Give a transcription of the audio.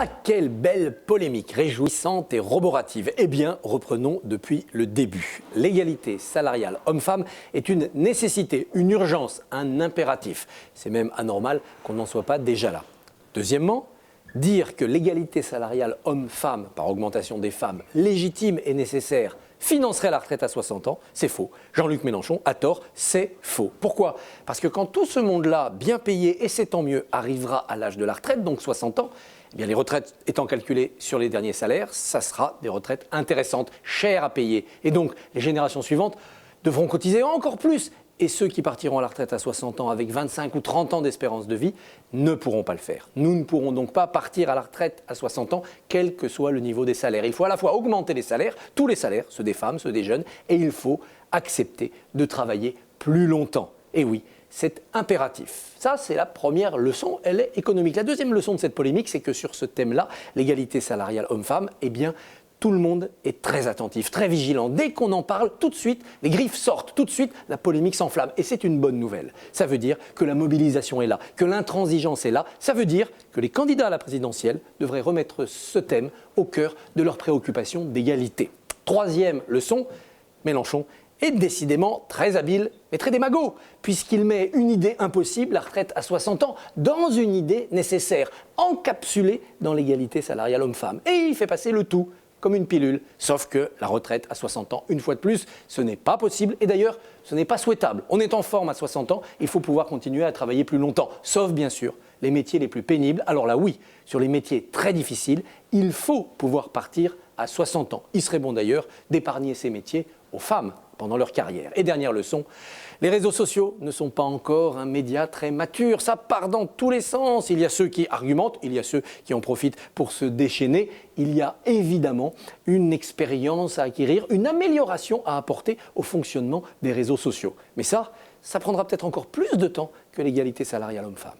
Ah, quelle belle polémique, réjouissante et roborative. Eh bien, reprenons depuis le début. L'égalité salariale homme-femme est une nécessité, une urgence, un impératif. C'est même anormal qu'on n'en soit pas déjà là. Deuxièmement, dire que l'égalité salariale homme-femme, par augmentation des femmes, légitime et nécessaire, financerait la retraite à 60 ans, c'est faux. Jean-Luc Mélenchon a tort, c'est faux. Pourquoi ? Parce que quand tout ce monde-là, bien payé, et c'est tant mieux, arrivera à l'âge de la retraite, donc 60 ans, eh bien les retraites étant calculées sur les derniers salaires, ça sera des retraites intéressantes, chères à payer. Et donc, les générations suivantes devront cotiser encore plus. Et ceux qui partiront à la retraite à 60 ans avec 25 ou 30 ans d'espérance de vie ne pourront pas le faire. Nous ne pourrons donc pas partir à la retraite à 60 ans, quel que soit le niveau des salaires. Il faut à la fois augmenter les salaires, tous les salaires, ceux des femmes, ceux des jeunes, et il faut accepter de travailler plus longtemps. Et oui, c'est impératif. Ça, c'est la première leçon, elle est économique. La deuxième leçon de cette polémique, c'est que sur ce thème-là, l'égalité salariale homme-femme, eh bien, tout le monde est très attentif, très vigilant. Dès qu'on en parle, tout de suite, les griffes sortent, tout de suite, la polémique s'enflamme. Et c'est une bonne nouvelle. Ça veut dire que la mobilisation est là, que l'intransigeance est là. Ça veut dire que les candidats à la présidentielle devraient remettre ce thème au cœur de leurs préoccupations d'égalité. Troisième leçon, Mélenchon est décidément très habile, mais très démago, puisqu'il met une idée impossible, la retraite à 60 ans, dans une idée nécessaire, encapsulée dans l'égalité salariale homme-femme. Et il fait passer le tout comme une pilule, sauf que la retraite à 60 ans, une fois de plus, ce n'est pas possible et d'ailleurs, ce n'est pas souhaitable. On est en forme à 60 ans, il faut pouvoir continuer à travailler plus longtemps, sauf bien sûr les métiers les plus pénibles. Alors là oui, sur les métiers très difficiles, il faut pouvoir partir à 60 ans. Il serait bon d'ailleurs d'épargner ces métiers aux femmes pendant leur carrière. Et dernière leçon, les réseaux sociaux ne sont pas encore un média très mature, ça part dans tous les sens. Il y a ceux qui argumentent, il y a ceux qui en profitent pour se déchaîner. Il y a évidemment une expérience à acquérir, une amélioration à apporter au fonctionnement des réseaux sociaux. Mais ça prendra peut-être encore plus de temps que l'égalité salariale homme-femme.